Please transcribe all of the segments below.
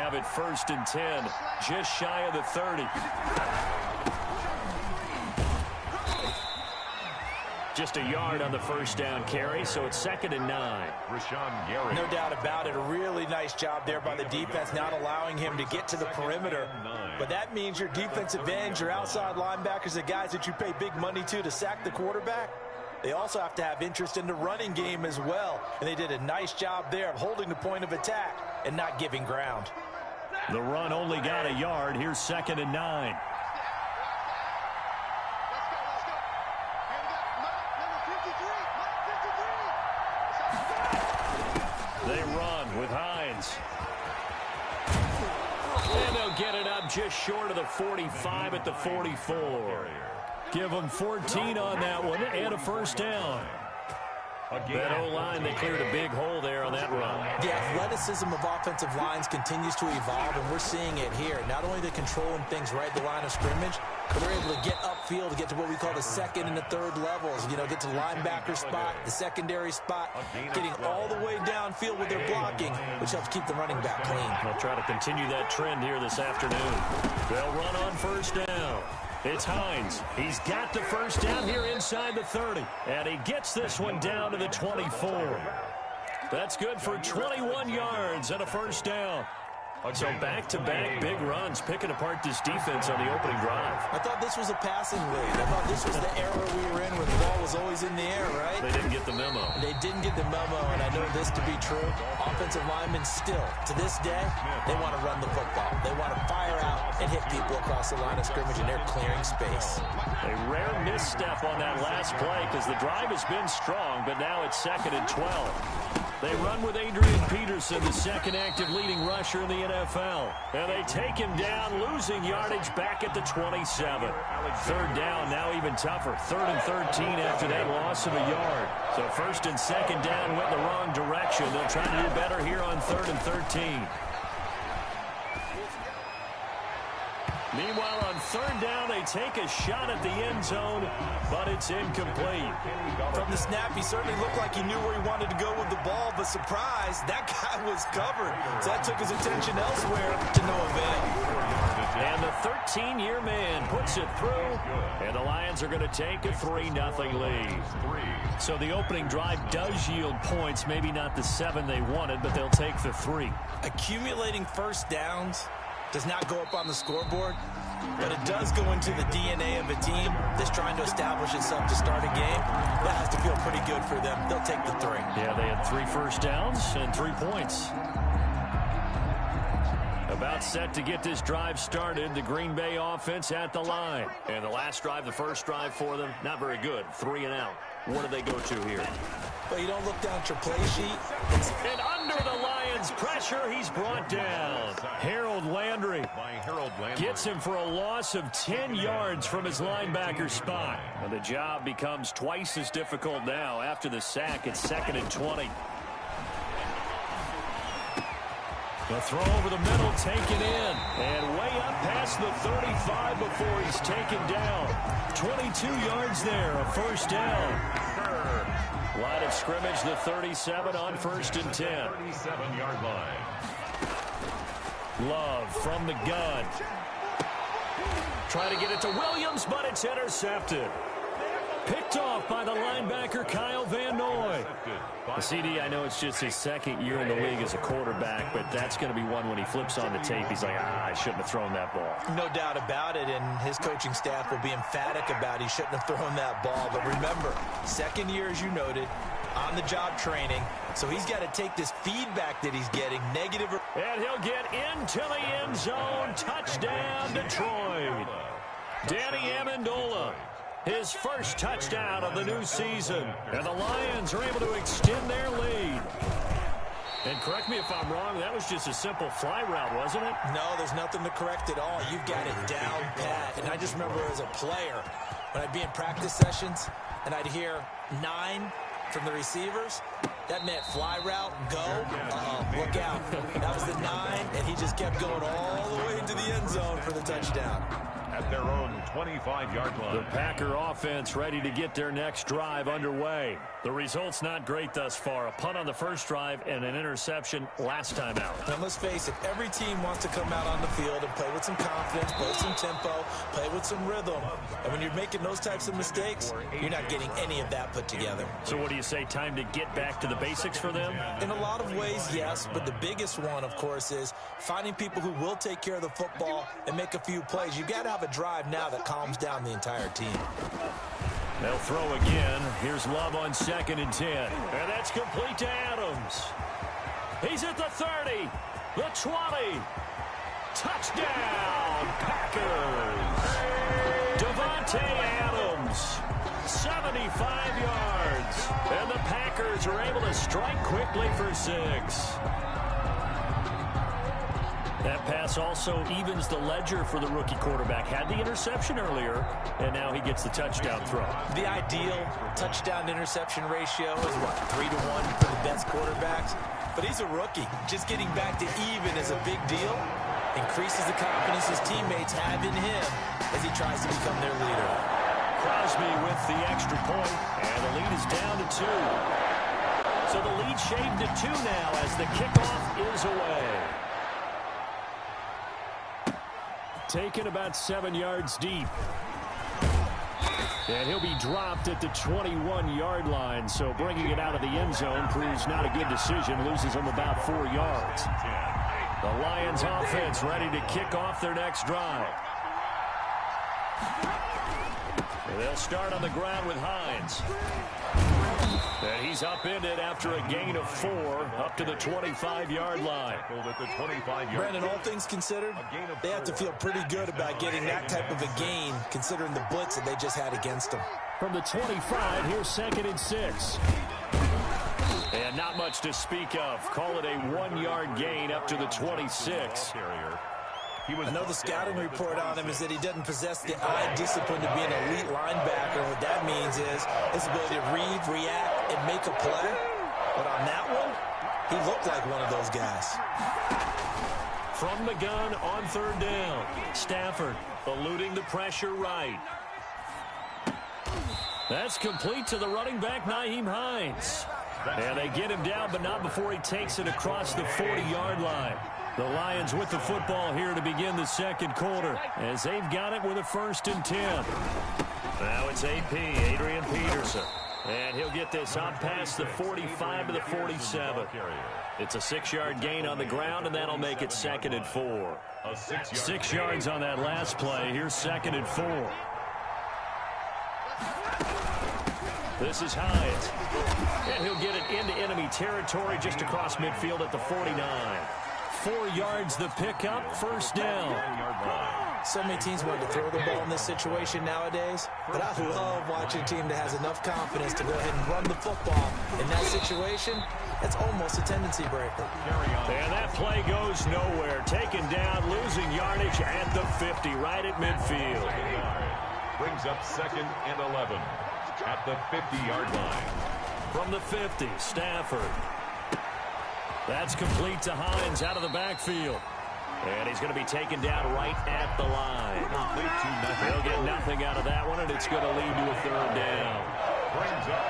have it 1st and 10, just shy of the 30. Just a yard on the first down carry, so it's 2nd and 9. No doubt about it. A really nice job there by the defense, not allowing him to get to the perimeter. But that means your defensive ends, your outside linebackers, the guys that you pay big money to sack the quarterback, they also have to have interest in the running game as well. And they did a nice job there of holding the point of attack and not giving ground. The run only got a yard. Here's 2nd and 9. They run with Hines. And they'll get it up just short of the 45 at the 44. Give them 14 on that one and a first down. That O-line, they cleared a big hole there on that run. The athleticism of offensive lines continues to evolve, and we're seeing it here. Not only they're controlling things right at the line of scrimmage, but they're able to get upfield to get to what we call the 2nd and the 3rd levels. You know, get to the linebacker spot, the secondary spot, getting all the way downfield with their blocking, which helps keep the running back clean. They'll try to continue that trend here this afternoon. They'll run on first down. It's Hines. He's got the first down here inside the 30. And he gets this one down to the 24. That's good for 21 yards and a first down. So back-to-back big runs, picking apart this defense on the opening drive. I thought this was a passing lead. I thought this was the era we were in where the ball was always in the air, right? They didn't get the memo. They didn't get the memo, and I know this to be true. Offensive linemen still, to this day, they want to run the football. They want to fire out and hit people across the line of scrimmage, and they're clearing space. A rare misstep on that last play because the drive has been strong, but now it's 2nd and 12. They run with Adrian Peterson, the second active leading rusher in the NFL. And they take him down, losing yardage back at the 27. 3rd down, now even tougher. 3rd and 13 after that loss of a yard. So 1st and 2nd down went the wrong direction. They'll try to do better here on 3rd and 13. Meanwhile, on 3rd down, they take a shot at the end zone, but it's incomplete. From the snap, he certainly looked like he knew where he wanted to go with the ball, but surprise, that guy was covered. So that took his attention elsewhere to no avail. And the 13-year man puts it through, and the Lions are going to take a 3-0 lead. So the opening drive does yield points, maybe not the 7 they wanted, but they'll take the 3. Accumulating first downs does not go up on the scoreboard, but it does go into the DNA of a team that's trying to establish itself to start a game. That has to feel pretty good for them. They'll take the 3. Yeah, they had 3 first downs and 3 points. About set to get this drive started. The Green Bay offense at the line. And the last drive, the first drive for them, not very good. 3 and out. What do they go to here? Well, you don't look down at your play sheet. And under the Lions' pressure, he's brought down. Harold Landry gets him for a loss of 10 yards from his linebacker spot. And the job becomes twice as difficult now. After the sack, it's 2nd and 20. The throw over the middle, taken in, and way up past the 35 before he's taken down. 22 yards there, a first down. Line of scrimmage, the 37 on 1st and 10. 37-yard line. Love from the gun. Try to get it to Williams, but it's intercepted. Picked off by the linebacker, Kyle Van Noy. The CD, I know it's just his 2nd year in the league as a quarterback, but that's going to be one when he flips on the tape. He's like, I shouldn't have thrown that ball. No doubt about it, and his coaching staff will be emphatic about he shouldn't have thrown that ball. But remember, 2nd year, as you noted, on-the-job training, so he's got to take this feedback that he's getting, negative. And he'll get into the end zone. Touchdown, Detroit. Danny Amendola. His first touchdown of the new season. And the Lions are able to extend their lead. And correct me if I'm wrong, that was just a simple fly route, wasn't it? No, there's nothing to correct at all. You've got it down pat. And I just remember as a player, when I'd be in practice sessions, and I'd hear 9 from the receivers, that meant fly route, go. Look out. That was the 9, and he just kept going all the way into the end zone for the touchdown. at their own 25-yard line. The Packer offense ready to get their next drive underway. The result's not great thus far. A punt on the first drive and an interception last time out. And let's face it, every team wants to come out on the field and play with some confidence, play with some tempo, play with some rhythm. And when you're making those types of mistakes, you're not getting any of that put together. So what do you say, time to get back to the basics for them? In a lot of ways, yes, but the biggest one, of course, is finding people who will take care of the football and make a few plays. You've got to have a drive now that calms down the entire team. They'll throw again. Here's Love on 2nd and 10. And that's complete to Adams. He's at the 30, the 20. Touchdown, Packers. Devontae Adams, 75 yards. And the Packers are able to strike quickly for 6. That pass also evens the ledger for the rookie quarterback. Had the interception earlier, and now he gets the touchdown throw. The ideal touchdown-interception ratio is, what, 3-1 for the best quarterbacks? But he's a rookie. Just getting back to even is a big deal. Increases the confidence his teammates have in him as he tries to become their leader. Crosby with the extra point, and the lead is down to 2. So the lead shaved to 2 now as the kickoff is away. Taken about 7 yards deep. And he'll be dropped at the 21-yard line. So bringing it out of the end zone proves not a good decision. Loses him about 4 yards. The Lions offense ready to kick off their next drive. They'll start on the ground with Hines. And he's upended after a gain of 4 up to the 25-yard line. Brandon, all things considered, they have to feel pretty good about getting that type of a gain considering the blitz that they just had against them. From the 25, here's 2nd and 6. And not much to speak of. Call it a 1-yard gain up to the 26. I know the scouting report on him is that he doesn't possess the eye discipline to be an elite linebacker. What that means is his ability to read, react, and make a play. But on that one, he looked like one of those guys. From the gun on 3rd down. Stafford eluding the pressure right. That's complete to the running back, Nyheim Hines. And they get him down, but not before he takes it across the 40-yard line. The Lions with the football here to begin the second quarter as they've got it with a 1st and 10. Now it's AP, Adrian Peterson. And he'll get this up past the 45 to the 47. It's a 6-yard gain on the ground, and that'll make it 2nd and 4. 6 yards on that last play. Here's 2nd and 4. This is Hines. And he'll get it into enemy territory just across midfield at the 49. 4 yards the pickup, 1st down. So many teams want to throw the ball in this situation nowadays, but I love watching a team that has enough confidence to go ahead and run the football. In that situation, that's almost a tendency breaker. And that play goes nowhere. Taken down, losing yardage at the 50, right at midfield. Brings up 2nd and 11 at the 50-yard line. From the 50, Stafford. That's complete to Hines out of the backfield. And he's going to be taken down right at the line. They'll get nothing out of that one, and it's going to lead to a 3rd down.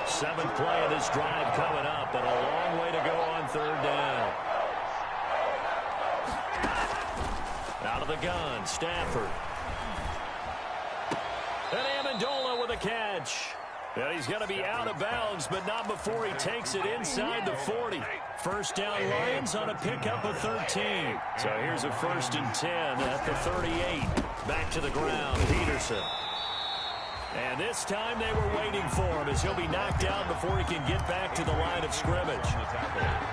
7th play of this drive coming up, but a long way to go on 3rd down. Out of the gun, Stafford. And Amendola with a catch. And he's going to be out of bounds, but not before he takes it inside the 40. 1st down Lions on a pickup of 13. So here's a 1st and 10 at the 38. Back to the ground, Peterson. And this time they were waiting for him as he'll be knocked out before he can get back to the line of scrimmage.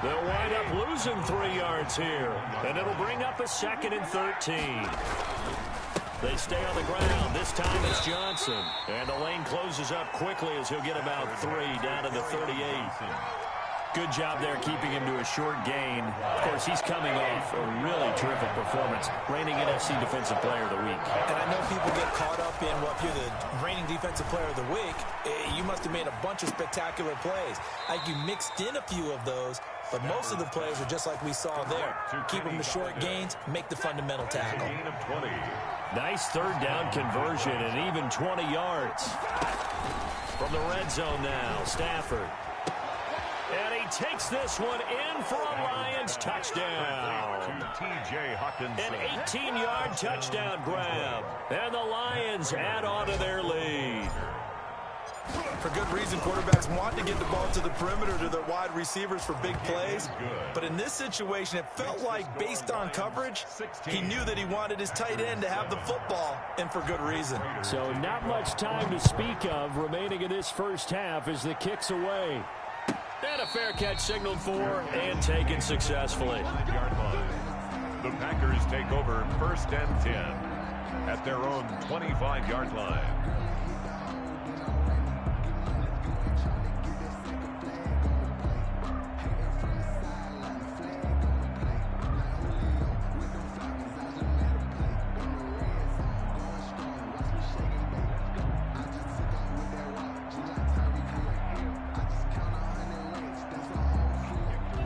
They'll wind up losing 3 yards here. And it'll bring up a 2nd and 13. They stay on the ground. This time it's Johnson. And the lane closes up quickly as he'll get about 3 down to the 38. Good job there keeping him to a short gain. Of course, he's coming off a really terrific performance. Reigning NFC Defensive Player of the Week. And I know people get caught up in, well, if you're the reigning Defensive Player of the Week, you must have made a bunch of spectacular plays. Like you mixed in a few of those, But most of the plays are just like we saw there. Keep them to short gains, make the fundamental tackle. Gain of 20. Nice third down conversion and even 20 yards. From the red zone now, Stafford. And he takes this one in for a Lions touchdown. T.J. Hawkinson. An 18-yard touchdown grab. And the Lions add on to their lead. For good reason, quarterbacks want to get the ball to the perimeter to their wide receivers for big plays. But in this situation, it felt like based on coverage, he knew that he wanted his tight end to have the football, and for good reason. So not much time to speak of remaining in this first half as the kick's away. And a fair catch signaled for and taken successfully. The Packers take over 1st and 10 at their own 25-yard line.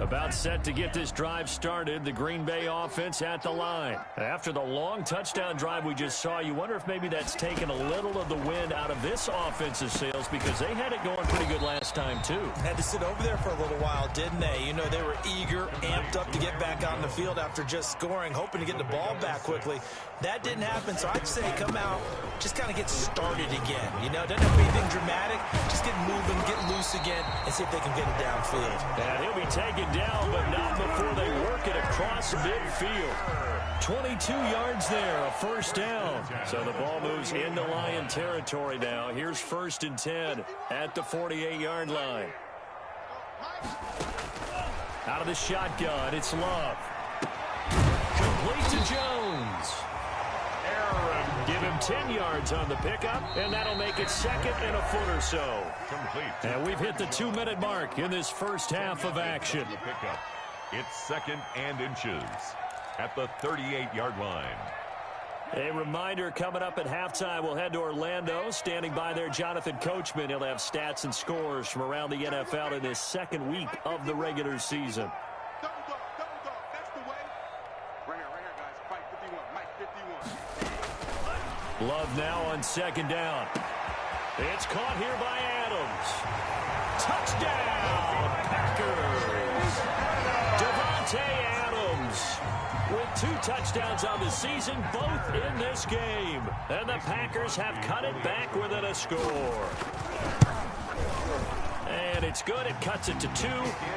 About set to get this drive started, the Green Bay offense at the line. After the long touchdown drive we just saw, you wonder if maybe that's taken a little of the wind out of this offensive sails because they had it going pretty good last time too. Had to sit over there for a little while, didn't they? You know, they were eager, amped up to get back on the field after just scoring, hoping to get the ball back quickly. That didn't happen, so I'd say come out, just kind of get started again. You know, doesn't have to be anything dramatic. Just get moving, get loose again, and see if they can get it downfield. And he'll be taken down, but not before they work it across midfield. 22 yards there, a first down. So the ball moves into Lion territory now. Here's 1st and 10 at the 48-yard line. Out of the shotgun, it's Love. Complete to Jones. Give him 10 yards on the pickup, and that'll make it 2nd and a foot or so. Complete. And we've hit the 2-minute mark in this first half of action. Pickup. It's 2nd and inches at the 38-yard line. A reminder coming up at halftime, we'll head to Orlando. Standing by there, Jonathan Coachman. He'll have stats and scores from around the NFL in his 2nd week of the regular season. Love now on 2nd down. It's caught here by Adams. Touchdown, Packers. Devontae Adams with 2 touchdowns on the season, both in this game. And the Packers have cut it back within a score. And it's good. It cuts it to 2.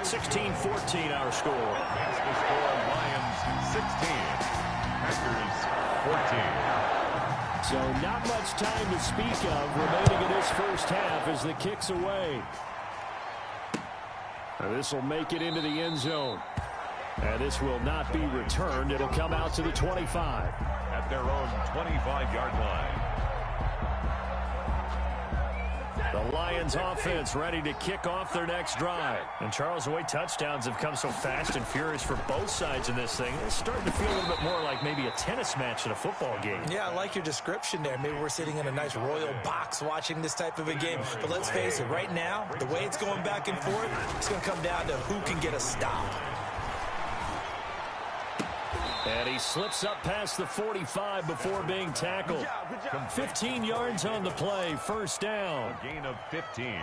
16-14 our score. That's the score. Lions 16. Packers 14. So not much time to speak of remaining in this first half as the kick's away. This will make it into the end zone. And this will not be returned. It'll come out to the 25. At their own 25-yard line. The Lions offense ready to kick off their next drive. And Charles, the way touchdowns have come so fast and furious for both sides in this thing, it's starting to feel a little bit more like maybe a tennis match in a football game. Yeah, I like your description there. Maybe we're sitting in a nice royal box watching this type of a game. But let's face it, right now, the way it's going back and forth, it's going to come down to who can get a stop. And he slips up past the 45 before being tackled. 15 yards on the play, first down. A gain of 15.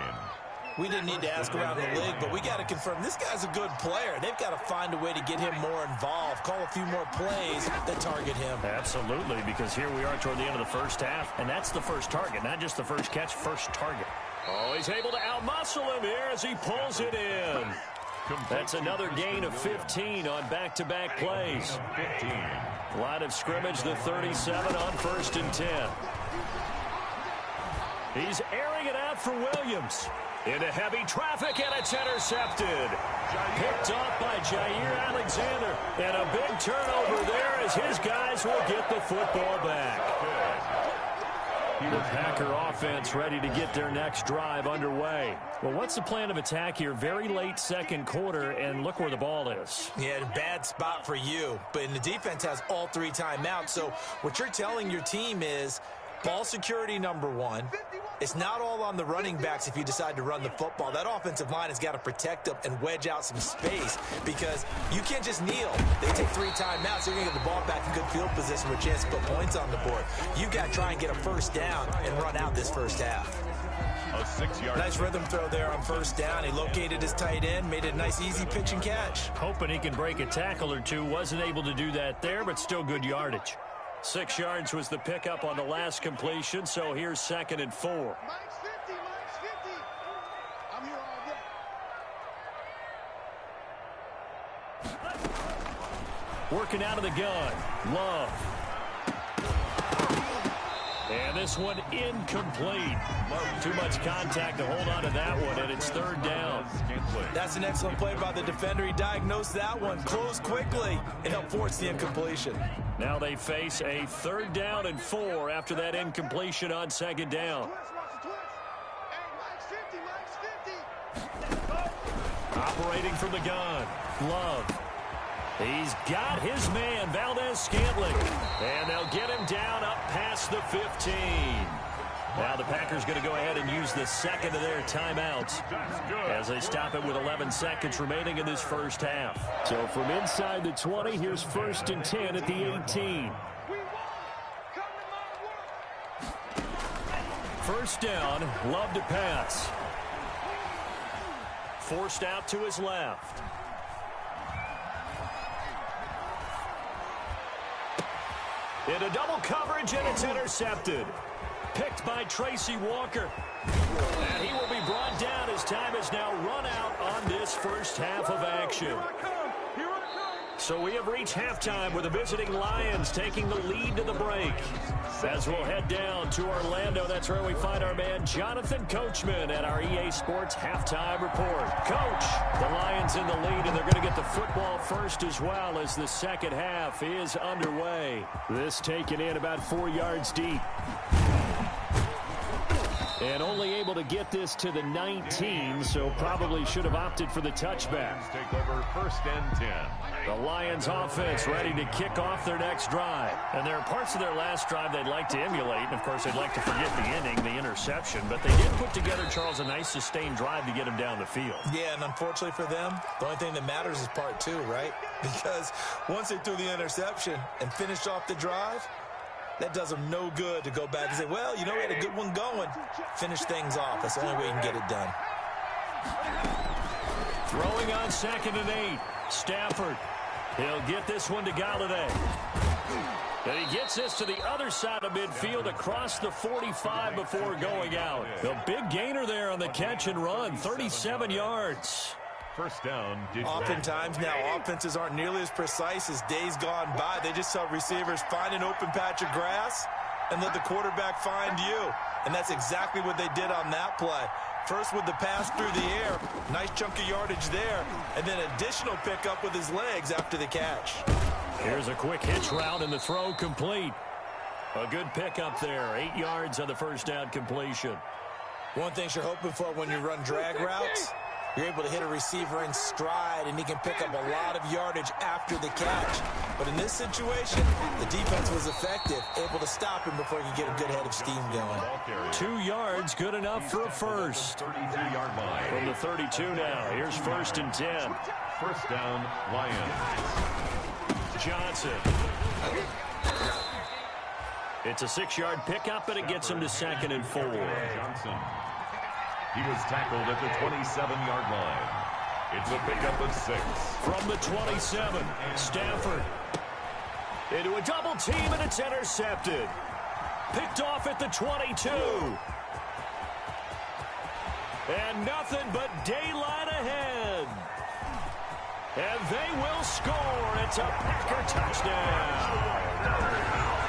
We didn't need to ask around the league, but we got to confirm this guy's a good player. They've got to find a way to get him more involved, call a few more plays that target him. Absolutely, because here we are toward the end of the first half, and that's the first target, not just the first catch, first target. Oh, he's able to outmuscle him here as he pulls it in. That's another gain of 15 on back-to-back plays. 15. Line of scrimmage, the 37 on 1st and 10. He's airing it out for Williams. Into heavy traffic, and it's intercepted. Picked off by Jair Alexander. And a big turnover there as his guys will get the football back. The Packer offense ready to get their next drive underway. Well, what's the plan of attack here? Very late 2nd quarter, and look where the ball is. Yeah, bad spot for you. But the defense has all 3 timeouts. So what you're telling your team is, Ball security, number one. It's not all on the running backs if you decide to run the football. That offensive line has got to protect them and wedge out some space because you can't just kneel. They take 3 timeouts. They're going to get the ball back in good field position with a chance to put points on the board. You've got to try and get a first down and run out this first half. A 6-yard. Nice rhythm throw there on first down. He located his tight end, made it a nice, easy pitch and catch. Hoping he can break a tackle or two. Wasn't able to do that there, but still good yardage. 6 yards was the pickup on the last completion, so here's 2nd and 4. Mike's 50, Mike's 50. I'm here all day. Working out of the gun. Love. And this one incomplete. Too much contact to hold on to that one, and it's 3rd down. That's an excellent play by the defender. He diagnosed that one, closed quickly, and helped force the incompletion. Now they face a 3rd down and 4 after that incompletion on 2nd down. Hey, Mike's 50, Mike's 50. Operating from the gun. Love. He's got his man, Valdez-Scantling. And they'll get him down up past the 15. Now the Packers going to go ahead and use the 2nd of their timeouts as they stop it with 11 seconds remaining in this first half. So from inside the 20, here's 1st and 10 at the 18. First down, Love to pass. Forced out to his left. Into double coverage, and it's intercepted. Picked by Tracy Walker. And he will be brought down as time has now run out on this first half of action. So we have reached halftime with the visiting Lions taking the lead to the break. As we'll head down to Orlando, that's where we find our man Jonathan Coachman at our EA Sports Halftime Report. Coach, the Lions in the lead, and they're going to get the football first as well as the second half is underway. This taken in about 4 yards deep. And only able to get this to the 19, so probably should have opted for the touchback. Take over 1st and 10. The Lions offense ready to kick off their next drive. And there are parts of their last drive they'd like to emulate. And, of course, they'd like to forget the inning, the interception. But they did put together, Charles, a nice sustained drive to get him down the field. Yeah, and unfortunately for them, the only thing that matters is part 2, right? Because once they threw the interception and finished off the drive, that does them no good to go back and say, well, you know, we had a good one going. Finish things off. That's the only way you can get it done. Throwing on 2nd and 8. Stafford. He'll get this one to Galladay. And he gets this to the other side of midfield across the 45 before going out. A big gainer there on the catch and run. 37 yards. First down. Oftentimes now offenses aren't nearly as precise as days gone by. They just help receivers find an open patch of grass and let the quarterback find you. And that's exactly what they did on that play. First with the pass through the air, nice chunk of yardage there, and then additional pickup with his legs after the catch. Here's a quick hitch route and the throw complete. A good pickup there, 8 yards on the first down completion. One thing you're hoping for when you run drag routes, you're able to hit a receiver in stride, and he can pick up a lot of yardage after the catch. But in this situation, the defense was effective, able to stop him before he could get a good head of steam going. 2 yards, good enough for a first. 33-yard line. From the 32 now, here's 1st and 10. First down, Lions. Johnson. It's a 6-yard pickup, and it gets him to 2nd and 4. Johnson. He was tackled at the 27-yard line. It's a pickup of 6. From the 27, Stafford. Into a double team, and it's intercepted. Picked off at the 22. And nothing but daylight ahead. And they will score. It's a Packer touchdown.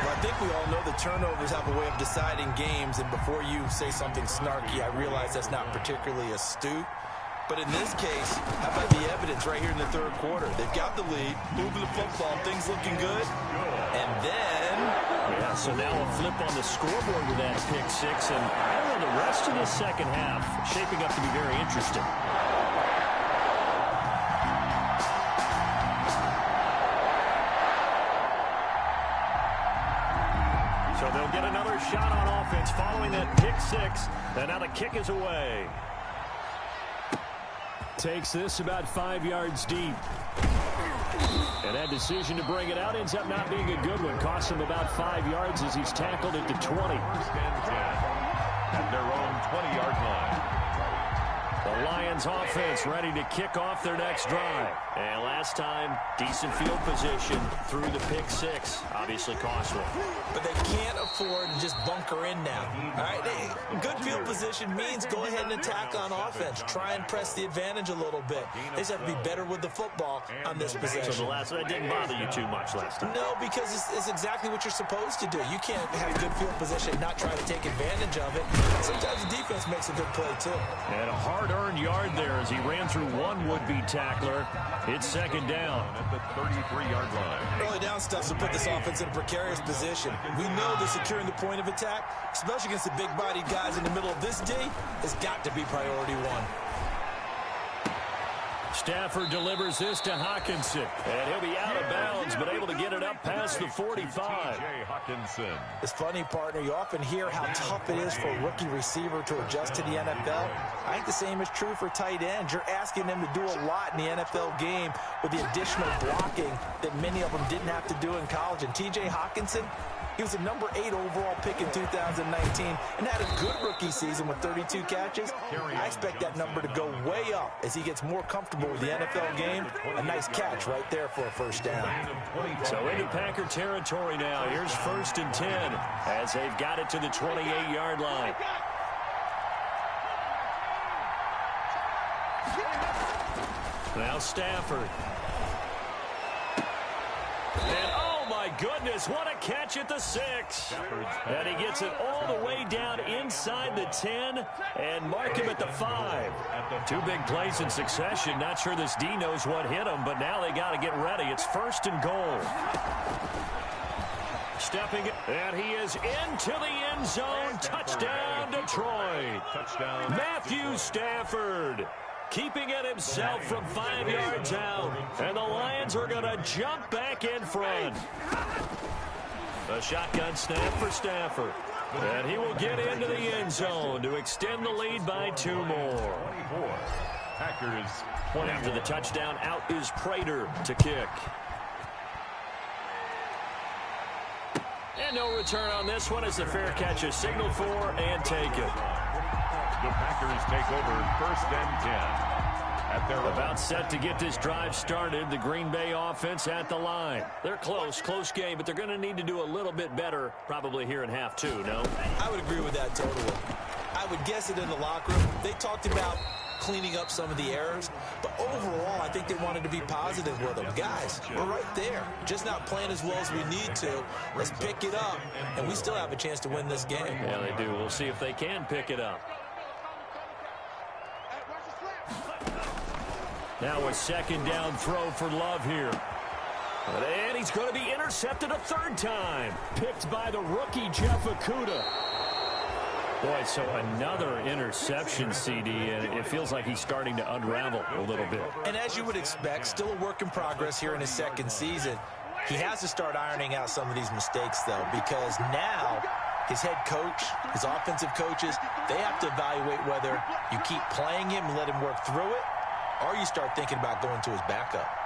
Well, I think we all know the turnovers have a way of deciding games, and before you say something snarky, I realize that's not particularly astute. But in this case, how about the evidence right here in the third quarter? They've got the lead, moving the football, things looking good. And then... yeah, so now a flip on the scoreboard with that pick 6. And I don't know, the rest of the second half shaping up to be very interesting. So they'll get another shot on offense following that pick six. And now the kick is away. Takes this about 5 yards deep. And that decision to bring it out ends up not being a good one. Costs him about 5 yards as he's tackled at the 20. First and 10 at their own 20-yard line. The Lions offense ready to kick off their next drive. And last time, decent field position through the pick six. Obviously costly. But they can't afford to just bunker in now. All right, good field position means go ahead and attack on offense. Try and press the advantage a little bit. They just have to be better with the football on this possession. So the last one didn't bother you too much last time. No, because it's exactly what you're supposed to do. You can't have good field position and not try to take advantage of it. Sometimes the defense makes a good play, too. And a hard-earned yard there as he ran through one would-be tackler. It's second down. At the 33-yard line. Early down stuff to put this offense in a precarious position. We know that securing the point of attack, especially against the big-bodied guys in the middle of this D, has got to be priority one. Stafford delivers this to Hockenson. And he'll be out of bounds, but able to get it up past the 45. T.J. Hockenson. It's funny, partner. You often hear how tough it is for a rookie receiver to adjust to the NFL. I think the same is true for tight ends. You're asking them to do a lot in the NFL game with the additional blocking that many of them didn't have to do in college. And T.J. Hockenson, he was a number 8 overall pick in 2019 and had a good rookie season with 32 catches. I expect that number to go way up as he gets more comfortable with the NFL game. A nice catch right there for a first down. So into Packer territory now. Here's first and 10 as they've got it to the 28-yard line. Now Stafford. And oh my goodness, what a catch at the 6. And he gets it all the way down inside the 10 and mark him at the 5. Two big plays in succession. Not sure this D knows what hit him, but now they got to get ready. It's first and goal. Stepping, and he is into the end zone. Touchdown, Detroit. Touchdown. Matthew Stafford keeping it himself from 5 yards out. And the Lions are going to jump back in front. A shotgun snap for Stafford. And he will get into the end zone to extend the lead by 2 more. 24. Packers 20. After the touchdown, out is Prater to kick. And no return on this one as the fair catch is signaled for and taken. The Packers take over first and 10. At their About set to get this drive started. The Green Bay offense at the line. They're close game, but they're going to need to do a little bit better probably here in half 2, no? I would agree with that totally. I would guess it in the locker room. They talked about cleaning up some of the errors, but overall, I think they wanted to be positive with them. Guys, we're right there. Just not playing as well as we need to. Let's pick it up, and we still have a chance to win this game. Yeah, they do. We'll see if they can pick it up. Now a second down throw for Love here. And he's going to be intercepted a 3rd time. Picked by the rookie, Jeff Okudah. Boy, so another interception, CD, and it feels like he's starting to unravel a little bit. And as you would expect, still a work in progress here in his 2nd season. He has to start ironing out some of these mistakes, though, because now his head coach, his offensive coaches, they have to evaluate whether you keep playing him and let him work through it, or you start thinking about going to his backup.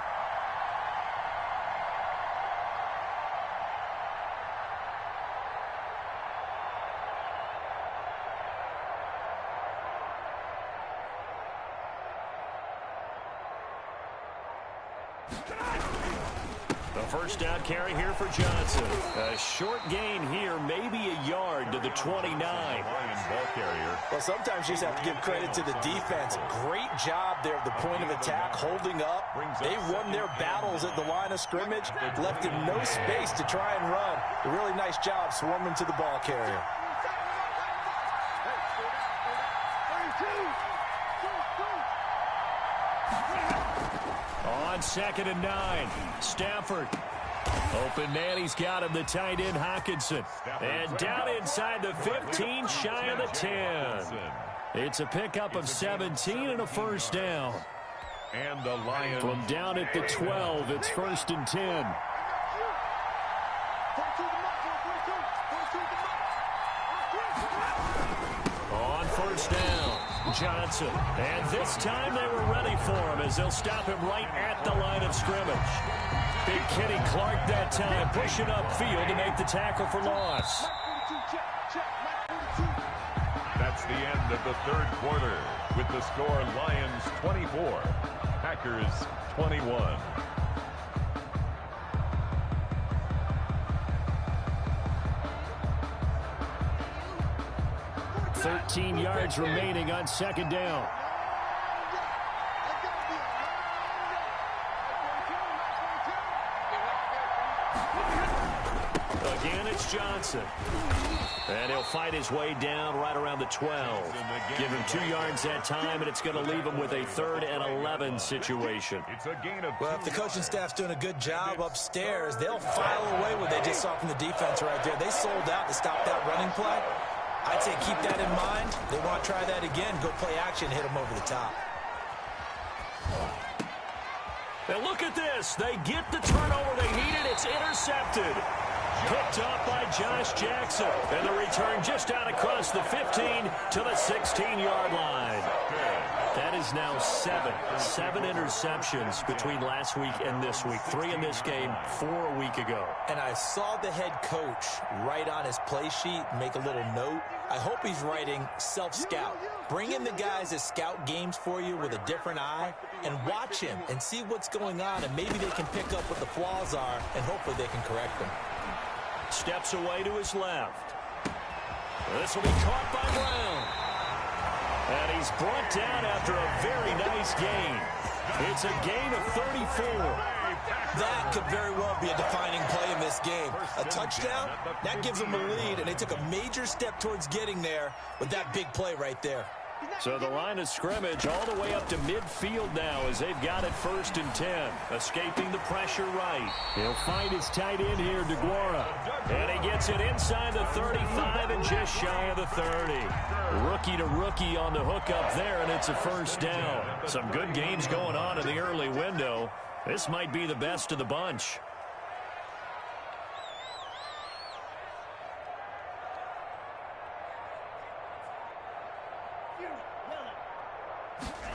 First down carry here for Johnson. A short gain here, maybe a yard to the 29. ball carrier. Well, sometimes you just have to give credit to the defense. Great job there at the point of attack, holding up. They won their battles at the line of scrimmage, left him no space to try and run. A really nice job swarming to the ball carrier. On 2nd and 9, Stafford. Open man, he's got him, the tight end Hockenson. And down inside the 15, shy of the 10. It's a pickup of 17 and a first down. And the Lions from down at the 12, it's 1st and 10. On first down, Johnson. And this time they were ready for him as they'll stop him right at the line of scrimmage. Big Kenny Clark that time pushing upfield to make the tackle for loss. That's the end of the third quarter with the score Lions 24, Packers 21. 13 yards remaining on second down. Again, it's Johnson. And he'll fight his way down right around the 12. Give him 2 yards that time, and it's going to leave him with a 3rd and 11 situation. Well, if the coaching staff's doing a good job upstairs, they'll file away what they just saw from the defense right there. They sold out to stop that running play. I'd say keep that in mind. They want to try that again, go play action, hit them over the top. And look at this. They get the turnover they needed. It's intercepted. Picked up by Josh Jackson. And the return just out across the 15 to the 16-yard line. That is now 7 interceptions between last week and this week. 3 in this game, 4 a week ago. And I saw the head coach write on his play sheet, make a little note. I hope he's writing self-scout. Bring in the guys that scout games for you with a different eye and watch him and see what's going on, and maybe they can pick up what the flaws are, and hopefully they can correct them. Steps away to his left. This will be caught by Brown. And he's brought down after a very nice gain. It's a gain of 34. That could very well be a defining play in this game. A touchdown, that gives them a lead, and they took a major step towards getting there with that big play right there. So the line of scrimmage all the way up to midfield now as they've got it 1st and 10. Escaping the pressure right. He'll find his tight end here, DeGuara. And he gets it inside the 35 and just shy of the 30. Rookie to rookie on the hook up there, and it's a 1st down. Some good games going on in the early window. This might be the best of the bunch.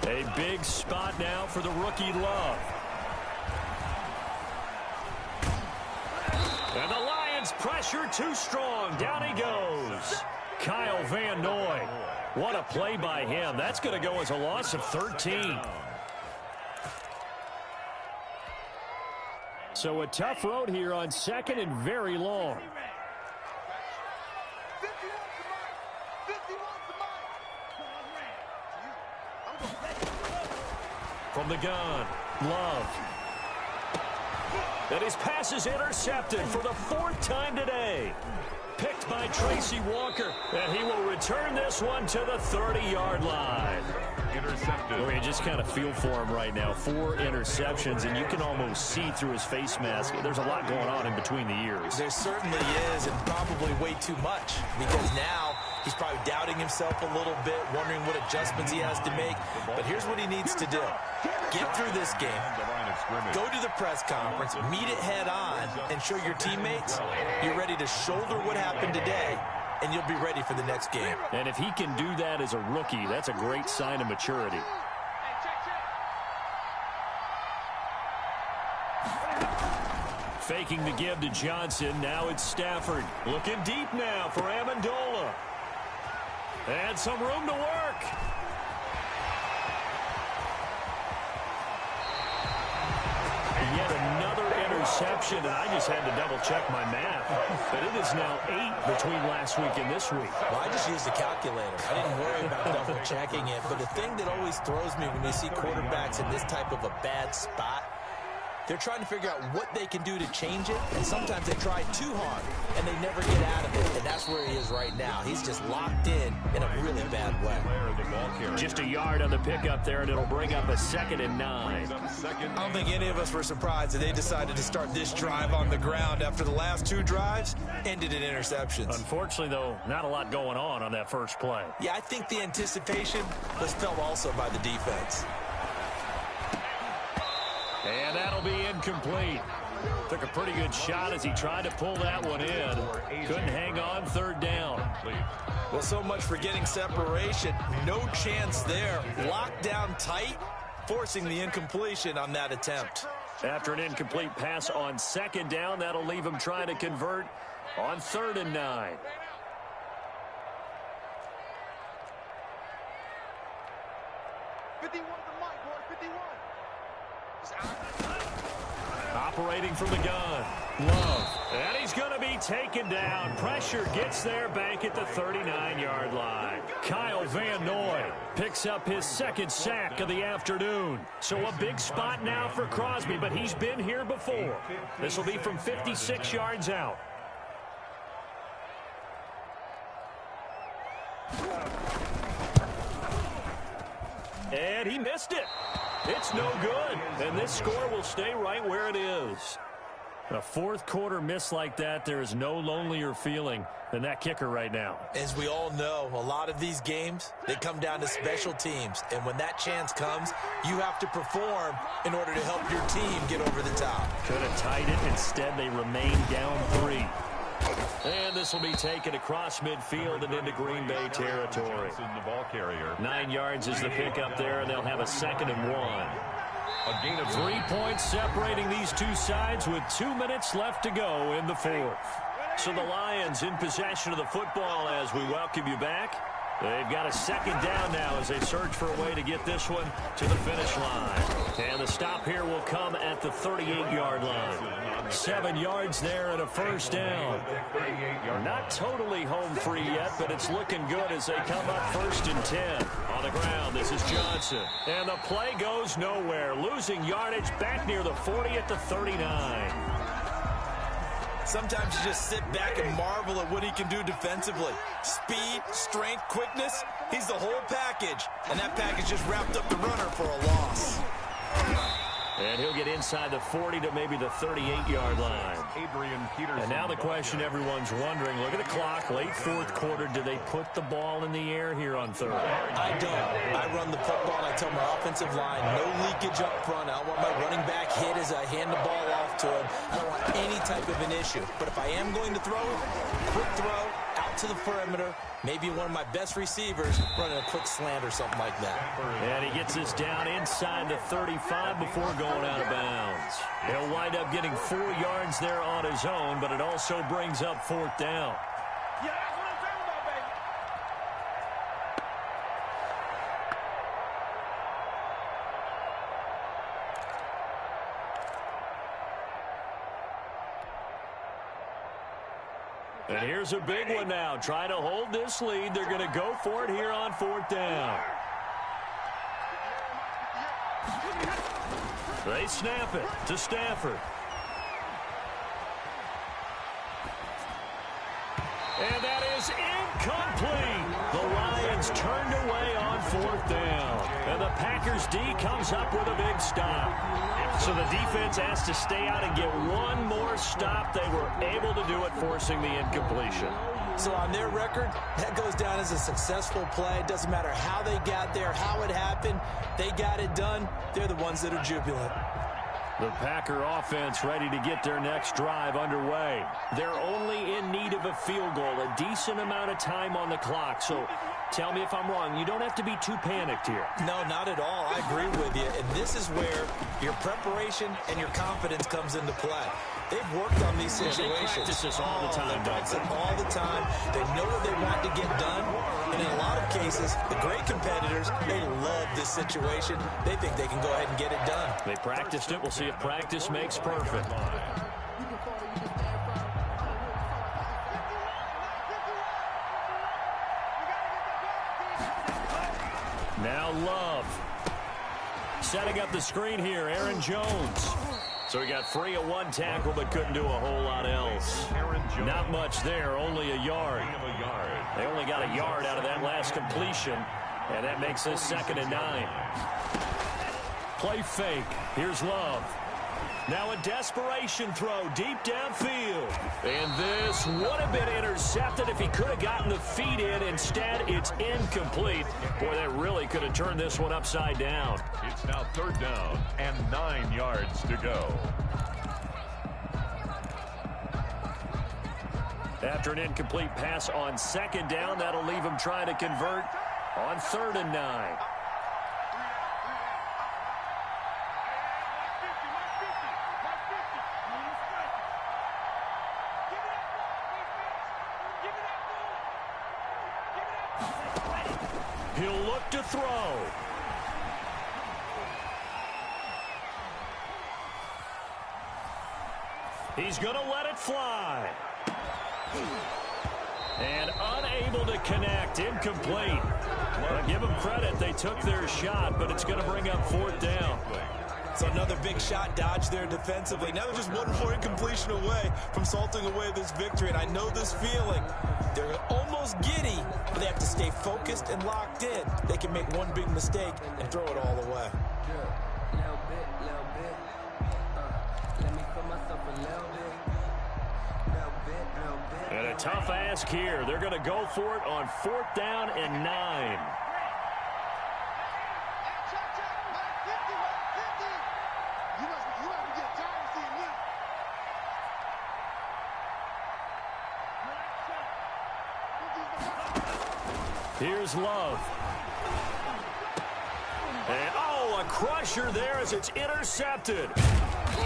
A big spot now for the rookie Love. And the Lions pressure too strong. Down he goes. Kyle Van Noy. What a play by him. That's going to go as a loss of 13. So a tough road here on 2nd and very long. From the gun, Love. And his pass is intercepted for the 4th time today. Picked by Tracy Walker. And he will return this one to the 30-yard line. Intercepted. Well, you just kind of feel for him right now. 4 interceptions, and you can almost see through his face mask. There's a lot going on in between the ears. There certainly is, and probably way too much, because now he's probably doubting himself a little bit, wondering what adjustments he has to make. But here's what he needs to do. Get through this game, go to the press conference, meet it head on, and show your teammates you're ready to shoulder what happened today, and you'll be ready for the next game. And if he can do that as a rookie, that's a great sign of maturity. Faking the give to Johnson. Now it's Stafford. Looking deep now for Amendola. And some room to work. Yet another interception, and I just had to double-check my math. But it is now 8 between last week and this week. Well, I just used the calculator. I didn't worry about double-checking it. But the thing that always throws me when you see quarterbacks in this type of a bad spot, they're trying to figure out what they can do to change it, and sometimes they try too hard, and they never get out of it, and that's where he is right now. He's just locked in a really bad way. Just a yard on the pickup there, and it'll bring up a 2nd and 9. I don't think any of us were surprised that they decided to start this drive on the ground after the last 2 drives ended in interceptions. Unfortunately, though, not a lot going on that first play. Yeah, I think the anticipation was felt also by the defense. And that'll be incomplete. Took a pretty good shot as he tried to pull that one in. Couldn't hang on third down. Well, so much for getting separation. No chance there. Locked down tight, forcing the incompletion on that attempt. After an incomplete pass on second down, that'll leave him trying to convert on 3rd and 9. Operating from the gun. Love. And he's going to be taken down. Pressure gets there back at the 39-yard line. Kyle Van Noy picks up his 2nd sack of the afternoon. So a big spot now for Crosby, but he's been here before. This will be from 56 yards out. And he missed it. It's no good. And this score will stay right where it is. A fourth quarter miss like that, there is no lonelier feeling than that kicker right now. As we all know, a lot of these games, they come down to special teams. And when that chance comes, you have to perform in order to help your team get over the top. Could have tied it. Instead, they remain down 3. And this will be taken across midfield and into Green Bay territory. 9 yards is the pickup there, and they'll have a 2nd and 1. A gain of 3 points separating these two sides with 2 minutes left to go in the 4th. So the Lions in possession of the football as we welcome you back. They've got a 2nd down now as they search for a way to get this one to the finish line. And the stop here will come at the 38-yard line. 7 yards there and a 1st down. Not totally home free yet, but it's looking good as they come up 1st and 10. On the ground, this is Johnson. And the play goes nowhere. Losing yardage back near the 40 at the 39. Sometimes you just sit back and marvel at what he can do defensively. Speed, strength, quickness, he's the whole package. And that package just wrapped up the runner for a loss. And he'll get inside the 40 to maybe the 38-yard line. And now the question everyone's wondering, look at the clock, late 4th quarter, do they put the ball in the air here on 3rd? I don't. I run the football, and I tell my offensive line, no leakage up front. I don't want my running back hit as I hand the ball off to him. I don't want any type of an issue. But if I am going to throw, quick throw, out to the perimeter, maybe one of my best receivers running a quick slant or something like that. And he gets us down inside the 35 before going out of bounds. He'll wind up getting 4 yards there on his own, but it also brings up 4th down. Yeah, that's what I'm talking about, baby. And here's a big one now. Trying to hold this lead. They're going to go for it here on 4th down. They snap it to Stafford. And that is incomplete. The Lions turned away on 4th down. And the Packers D comes up with a big stop. So the defense has to stay out and get one more stop. They were able to do it, forcing the incompletion. So on their record, that goes down as a successful play. It doesn't matter how they got there, how it happened. They got it done. They're the ones that are jubilant. The Packer offense ready to get their next drive underway. They're only in need of a field goal, a decent amount of time on the clock. So tell me if I'm wrong. You don't have to be too panicked here. No, not at all. I agree with you. And this is where your preparation and your confidence comes into play. They've worked on these situations. They practice this all the time. They practice it all the time. They know what they want to get done. And in a lot of cases, the great competitors, they love this situation. They think they can go ahead and get it done. They practiced it. We'll see if practice makes perfect. Now Love. Setting up the screen here, Aaron Jones. So he got free of one tackle, but couldn't do a whole lot else. Not much there, only a yard. They only got a yard out of that last completion, and that makes this 2nd and 9. Play fake. Here's Love. Now a desperation throw deep downfield. And this would have been intercepted if he could have gotten the feet in. Instead, it's incomplete. Boy, that really could have turned this one upside down. It's now 3rd down and 9 yards to go. After an incomplete pass on second down, that'll leave him trying to convert on 3rd and 9. He'll look to throw. He's going to let it fly. And unable to connect. Incomplete. Well, give them credit. They took their shot, but it's going to bring up 4th down. So another big shot dodge there defensively. Now they're just one more incompletion away from salting away this victory. And I know this feeling. They're almost giddy, but they have to stay focused and locked in. They can make one big mistake and throw it all away. And a tough ask here. They're going to go for it on 4th down and 9. Here's Love. And, oh, a crusher there as it's intercepted.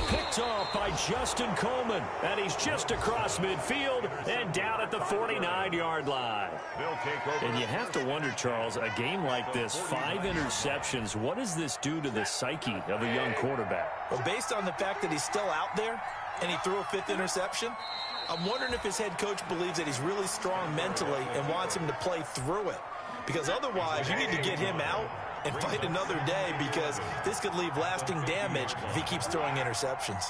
Picked off by Justin Coleman. And he's just across midfield and down at the 49-yard line. And you have to wonder, Charles, a game like this, 5 interceptions, what does this do to the psyche of a young quarterback? Well, based on the fact that he's still out there and he threw a 5th interception, I'm wondering if his head coach believes that he's really strong mentally and wants him to play through it. Because otherwise, you need to get him out and fight another day, because this could leave lasting damage if he keeps throwing interceptions.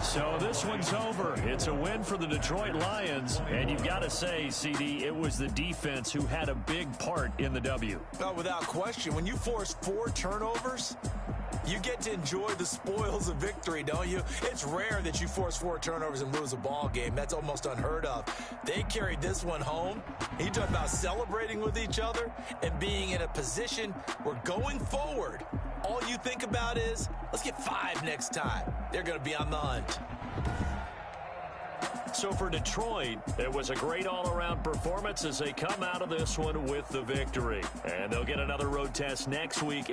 So this one's over. It's a win for the Detroit Lions. And you've got to say, CD, it was the defense who had a big part in the W. Oh, without question. When you force 4 turnovers, you get to enjoy the spoils of victory, don't you? It's rare that you force 4 turnovers and lose a ball game. That's almost unheard of. They carried this one home. You talk about celebrating with each other and being in a position where going forward, all you think about is, let's get 5 next time. They're going to be on the hunt. So for Detroit, it was a great all-around performance as they come out of this one with the victory. And they'll get another road test next week.